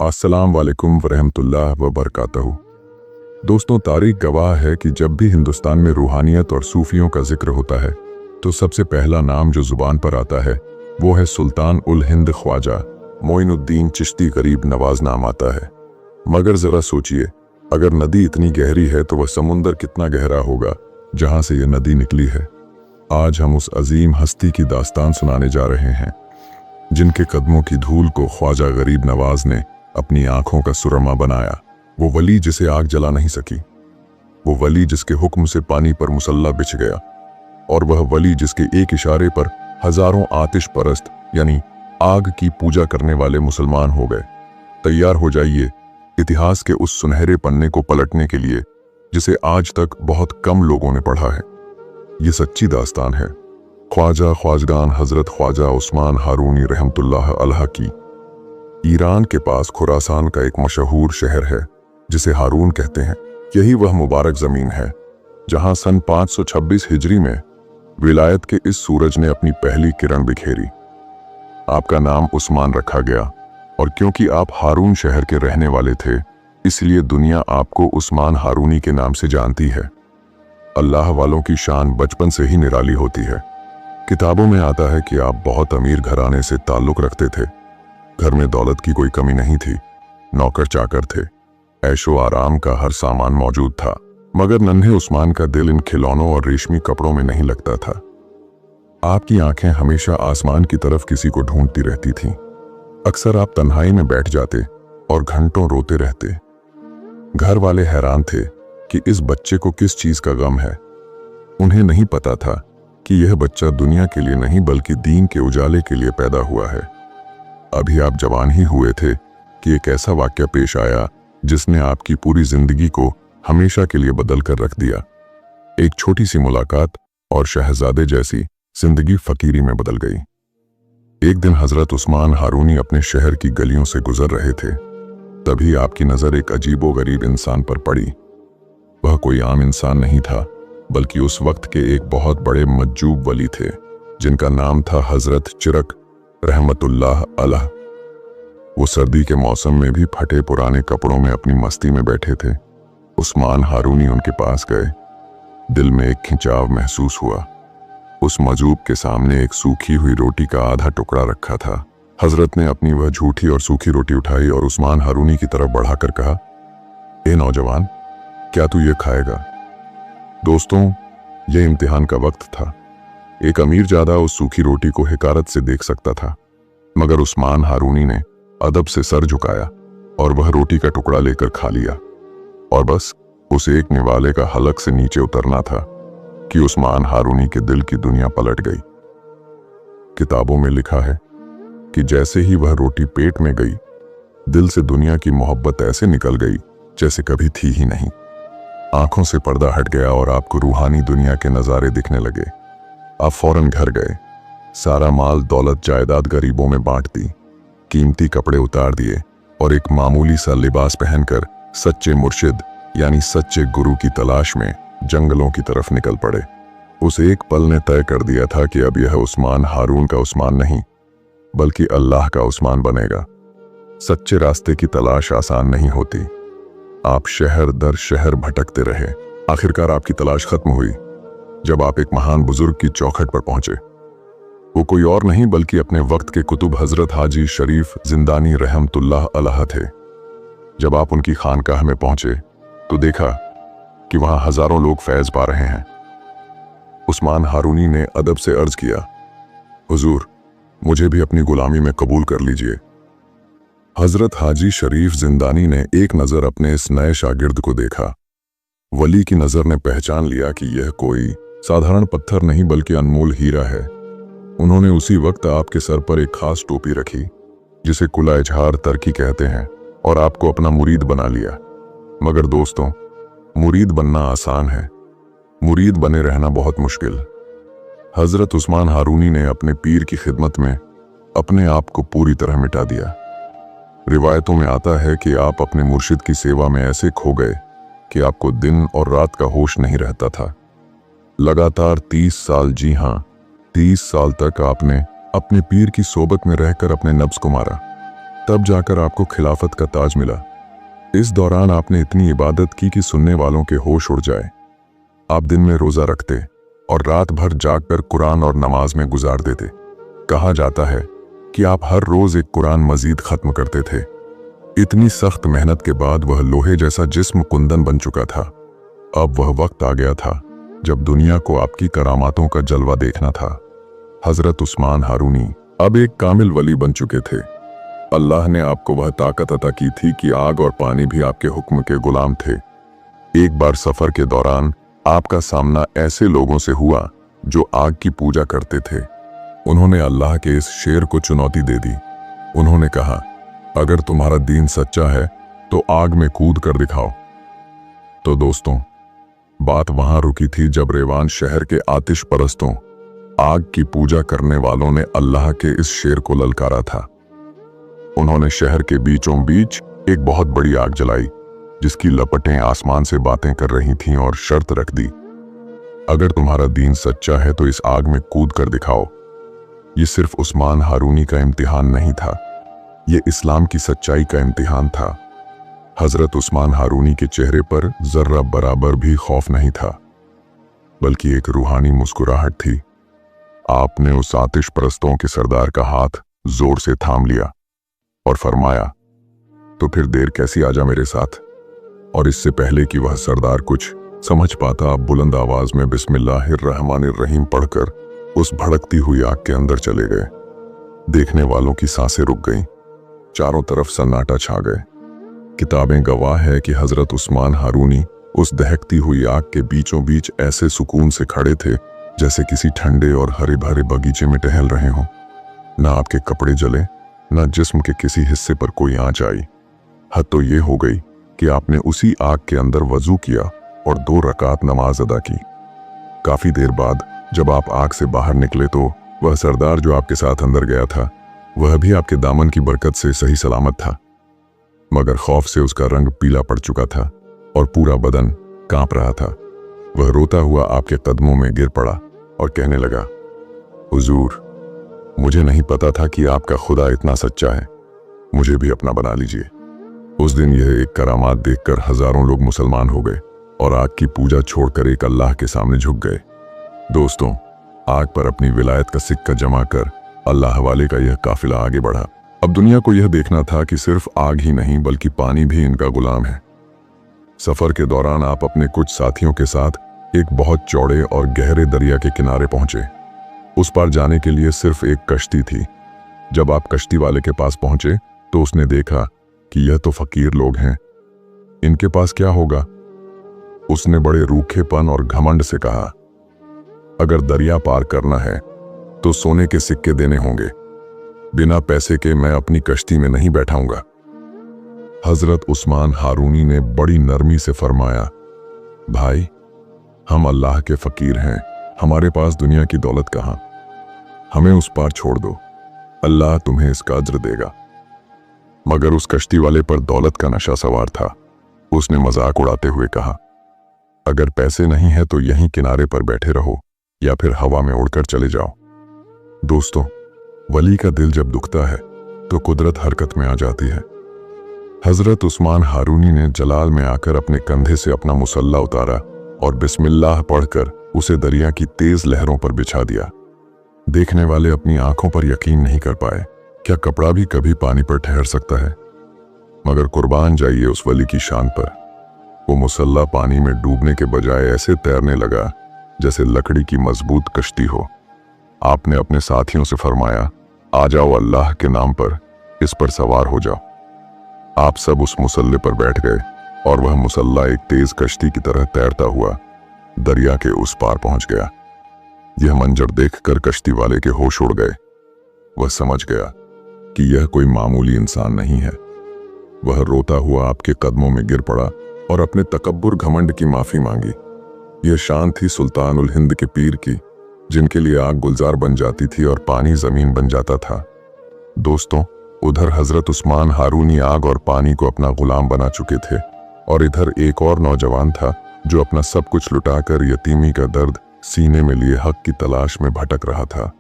अस्सलाम वालेकुम वरहमतुल्लाह व बरकातहू। दोस्तों, तारीख गवाह है कि जब भी हिंदुस्तान में रूहानियत और सूफियों का जिक्र होता है तो सबसे पहला नाम जो जुबान पर आता है वो है सुल्तान उल हिंद ख्वाजा मोइनुद्दीन चिश्ती गरीब नवाज नाम आता है। मगर ज़रा सोचिए, अगर नदी इतनी गहरी है तो वह समुंदर कितना गहरा होगा जहां से यह नदी निकली है। आज हम उस अजीम हस्ती की दास्तान सुनाने जा रहे हैं जिनके कदमों की धूल को ख्वाजा गरीब नवाज ने अपनी आंखों का सुरमा बनाया। वो वली जिसे आग जला नहीं सकी, वो वली जिसके हुक्म से पानी पर मुसल्ला बिछ गया, और वह वली जिसके एक इशारे पर हजारों आतिश परस्त यानी आग की पूजा करने वाले मुसलमान हो गए। तैयार हो जाइए इतिहास के उस सुनहरे पन्ने को पलटने के लिए जिसे आज तक बहुत कम लोगों ने पढ़ा है। ये सच्ची दास्तान है ख्वाजा ख्वाजगान हजरत ख्वाजा उस्मान हारूनी रहमतुल्लाह अलैह की। ईरान के पास खुरासान का एक मशहूर शहर है जिसे हारून कहते हैं। यही वह मुबारक जमीन है जहां सन 526 हिजरी में विलायत के इस सूरज ने अपनी पहली किरण बिखेरी। आपका नाम उस्मान रखा गया और क्योंकि आप हारून शहर के रहने वाले थे इसलिए दुनिया आपको उस्मान हारूनी के नाम से जानती है। अल्लाह वालों की शान बचपन से ही निराली होती है। किताबों में आता है कि आप बहुत अमीर घराने से ताल्लुक रखते थे। घर में दौलत की कोई कमी नहीं थी, नौकर चाकर थे, ऐशो आराम का हर सामान मौजूद था। मगर नन्हे उस्मान का दिल इन खिलौनों और रेशमी कपड़ों में नहीं लगता था। आपकी आंखें हमेशा आसमान की तरफ किसी को ढूंढती रहती थीं। अक्सर आप तन्हाई में बैठ जाते और घंटों रोते रहते। घर वाले हैरान थे कि इस बच्चे को किस चीज का गम है। उन्हें नहीं पता था कि यह बच्चा दुनिया के लिए नहीं बल्कि दीन के उजाले के लिए पैदा हुआ है। अभी आप जवान ही हुए थे कि एक ऐसा वाक्या पेश आया जिसने आपकी पूरी जिंदगी को हमेशा के लिए बदल कर रख दिया। एक छोटी सी मुलाकात और शहजादे जैसी जिंदगी फकीरी में बदल गई। एक दिन हजरत उस्मान हारूनी अपने शहर की गलियों से गुजर रहे थे। तभी आपकी नजर एक अजीबोगरीब इंसान पर पड़ी। वह कोई आम इंसान नहीं था बल्कि उस वक्त के एक बहुत बड़े मज्जूब वली थे जिनका नाम था हजरत चिरक रहमतुल्लाह अलैह। वो सर्दी के मौसम में भी फटे पुराने कपड़ों में अपनी मस्ती में बैठे थे। उस्मान हारूनी उनके पास गए। दिल में एक खिंचाव महसूस हुआ। उस मजूब के सामने एक सूखी हुई रोटी का आधा टुकड़ा रखा था। हजरत ने अपनी वह झूठी और सूखी रोटी उठाई और उस्मान हारूनी की तरफ बढ़ाकर कहा, ए नौजवान, क्या तू ये खाएगा? दोस्तों, यह इम्तिहान का वक्त था। एक अमीर ज़्यादा उस सूखी रोटी को हिकारत से देख सकता था, मगर उस्मान हारूनी ने अदब से सर झुकाया और वह रोटी का टुकड़ा लेकर खा लिया। और बस उस एक निवाले का हलक से नीचे उतरना था कि उस्मान हारूनी के दिल की दुनिया पलट गई। किताबों में लिखा है कि जैसे ही वह रोटी पेट में गई, दिल से दुनिया की मोहब्बत ऐसे निकल गई जैसे कभी थी ही नहीं। आंखों से पर्दा हट गया और आपको रूहानी दुनिया के नज़ारे दिखने लगे। आप फौरन घर गए, सारा माल दौलत जायदाद गरीबों में बांट दी, कीमती कपड़े उतार दिए और एक मामूली सा लिबास पहनकर सच्चे मुर्शिद यानी सच्चे गुरु की तलाश में जंगलों की तरफ निकल पड़े। उस एक पल ने तय कर दिया था कि अब यह उस्मान हारून का उस्मान नहीं बल्कि अल्लाह का उस्मान बनेगा। सच्चे रास्ते की तलाश आसान नहीं होती। आप शहर दर शहर भटकते रहे। आखिरकार आपकी तलाश खत्म हुई जब आप एक महान बुजुर्ग की चौखट पर पहुंचे। वो कोई और नहीं बल्कि अपने वक्त के कुतुब हजरत हाजी शरीफ जिंदानी रहमतुल्लाह अलैह थे। जब आप उनकी खानकाह में पहुंचे तो देखा कि वहां हजारों लोग फैज पा रहे हैं। उस्मान हारूनी ने अदब से अर्ज किया, हुजूर, मुझे भी अपनी गुलामी में कबूल कर लीजिए। हजरत हाजी शरीफ जिंदानी ने एक नजर अपने इस नए शागिर्द को देखा। वली की नजर ने पहचान लिया कि यह कोई साधारण पत्थर नहीं बल्कि अनमोल हीरा है। उन्होंने उसी वक्त आपके सर पर एक खास टोपी रखी जिसे कुला इजहार तरकी कहते हैं और आपको अपना मुरीद बना लिया। मगर दोस्तों, मुरीद बनना आसान है, मुरीद बने रहना बहुत मुश्किल। हजरत उस्मान हारूनी ने अपने पीर की खिदमत में अपने आप को पूरी तरह मिटा दिया। रिवायतों में आता है कि आप अपने मुर्शिद की सेवा में ऐसे खो गए कि आपको दिन और रात का होश नहीं रहता था। लगातार 30 साल, जी हाँ 30 साल तक आपने अपने पीर की सोबत में रहकर अपने नफ्स को मारा। तब जाकर आपको खिलाफत का ताज मिला। इस दौरान आपने इतनी इबादत की कि सुनने वालों के होश उड़ जाए। आप दिन में रोजा रखते और रात भर जागकर कुरान और नमाज में गुजार देते। कहा जाता है कि आप हर रोज एक कुरान मजीद खत्म करते थे। इतनी सख्त मेहनत के बाद वह लोहे जैसा जिस्म कुंदन बन चुका था। अब वह वक्त आ गया था जब दुनिया को आपकी करामातों का जलवा देखना था। हजरत उस्मान हारूनी अब एक कामिल वली बन चुके थे। अल्लाह ने आपको वह ताकत अता की थी कि आग और पानी भी आपके हुक्म के गुलाम थे। एक बार सफर के दौरान आपका सामना ऐसे लोगों से हुआ जो आग की पूजा करते थे। उन्होंने अल्लाह के इस शेर को चुनौती दे दी। उन्होंने कहा, अगर तुम्हारा दीन सच्चा है तो आग में कूद कर दिखाओ। तो दोस्तों, बात वहां रुकी थी जब रेवान शहर के आतिश परस्तों, आग की पूजा करने वालों ने अल्लाह के इस शेर को ललकारा था। उन्होंने शहर के बीचों बीच एक बहुत बड़ी आग जलाई जिसकी लपटें आसमान से बातें कर रही थीं और शर्त रख दी, अगर तुम्हारा दीन सच्चा है तो इस आग में कूद कर दिखाओ। ये सिर्फ उस्मान हारूनी का इम्तिहान नहीं था, ये इस्लाम की सच्चाई का इम्तिहान था। हजरत उस्मान हारूनी के चेहरे पर जर्रा बराबर भी खौफ नहीं था, बल्कि एक रूहानी मुस्कुराहट थी। आपने उस आतिश परस्तों के सरदार का हाथ जोर से थाम लिया और फरमाया, तो फिर देर कैसी, आजा मेरे साथ। और इससे पहले कि वह सरदार कुछ समझ पाता, आप बुलंद आवाज में बिस्मिल्लाहिर्रहमानिर्रहीम पढ़कर उस भड़कती हुई आग के अंदर चले गए। देखने वालों की सांसें रुक गईं, चारों तरफ सन्नाटा छा गए। किताबें गवाह है कि हजरत उस्मान हारूनी उस दहकती हुई आग के बीचों बीच ऐसे सुकून से खड़े थे जैसे किसी ठंडे और हरे भरे बगीचे में टहल रहे हों। ना आपके कपड़े जले, ना जिस्म के किसी हिस्से पर कोई आंच आई। हद तो ये हो गई कि आपने उसी आग के अंदर वजू किया और 2 रकात नमाज अदा की। काफी देर बाद जब आप आग से बाहर निकले तो वह सरदार जो आपके साथ अंदर गया था, वह भी आपके दामन की बरकत से सही सलामत था, मगर खौफ से उसका रंग पीला पड़ चुका था और पूरा बदन कांप रहा था। वह रोता हुआ आपके कदमों में गिर पड़ा और कहने लगा, हुजूर, मुझे नहीं पता था कि आपका खुदा इतना सच्चा है, मुझे भी अपना बना लीजिए। उस दिन यह एक करामात देखकर हजारों लोग मुसलमान हो गए और आग की पूजा छोड़कर एक अल्लाह के सामने झुक गए। दोस्तों, आग पर अपनी विलायत का सिक्का जमा कर अल्लाह वाले का यह काफिला आगे बढ़ा। अब दुनिया को यह देखना था कि सिर्फ आग ही नहीं बल्कि पानी भी इनका गुलाम है। सफर के दौरान आप अपने कुछ साथियों के साथ एक बहुत चौड़े और गहरे दरिया के किनारे पहुंचे। उस पार जाने के लिए सिर्फ एक कश्ती थी। जब आप कश्ती वाले के पास पहुंचे तो उसने देखा कि यह तो फकीर लोग हैं, इनके पास क्या होगा। उसने बड़े रूखेपन और घमंड से कहा, अगर दरिया पार करना है तो सोने के सिक्के देने होंगे, बिना पैसे के मैं अपनी कश्ती में नहीं बैठाऊंगा। हजरत उस्मान हारूनी ने बड़ी नरमी से फरमाया, भाई, हम अल्लाह के फकीर हैं, हमारे पास दुनिया की दौलत कहां, हमें उस पार छोड़ दो, अल्लाह तुम्हें इसका अज्र देगा। मगर उस कश्ती वाले पर दौलत का नशा सवार था। उसने मजाक उड़ाते हुए कहा, अगर पैसे नहीं है तो यहीं किनारे पर बैठे रहो या फिर हवा में उड़कर चले जाओ। दोस्तों, वली का दिल जब दुखता है तो कुदरत हरकत में आ जाती है। हजरत उस्मान हारूनी ने जलाल में आकर अपने कंधे से अपना मुसल्ला उतारा और बिस्मिल्लाह पढ़कर उसे दरिया की तेज लहरों पर बिछा दिया। देखने वाले अपनी आंखों पर यकीन नहीं कर पाए, क्या कपड़ा भी कभी पानी पर ठहर सकता है। मगर कुर्बान जाइए उस वली की शान पर, वो मुसल्ला पानी में डूबने के बजाय ऐसे तैरने लगा जैसे लकड़ी की मजबूत कश्ती हो। आपने अपने साथियों से फरमाया, आ जाओ, अल्लाह के नाम पर इस पर सवार हो जाओ। आप सब उस मुसल्ले पर बैठ गए और वह मुसल्ला एक तेज कश्ती की तरह तैरता हुआ दरिया के उस पार पहुंच गया। यह मंजर देखकर कश्ती वाले के होश उड़ गए। वह समझ गया कि यह कोई मामूली इंसान नहीं है। वह रोता हुआ आपके कदमों में गिर पड़ा और अपने तकब्बुर घमंड की माफी मांगी। यह शान थी सुल्तानुल हिंद के पीर की, जिनके लिए आग गुलजार बन जाती थी और पानी जमीन बन जाता था। दोस्तों, उधर हजरत उस्मान हारूनी आग और पानी को अपना गुलाम बना चुके थे और इधर एक और नौजवान था जो अपना सब कुछ लुटाकर यतीमी का दर्द सीने में लिए हक की तलाश में भटक रहा था।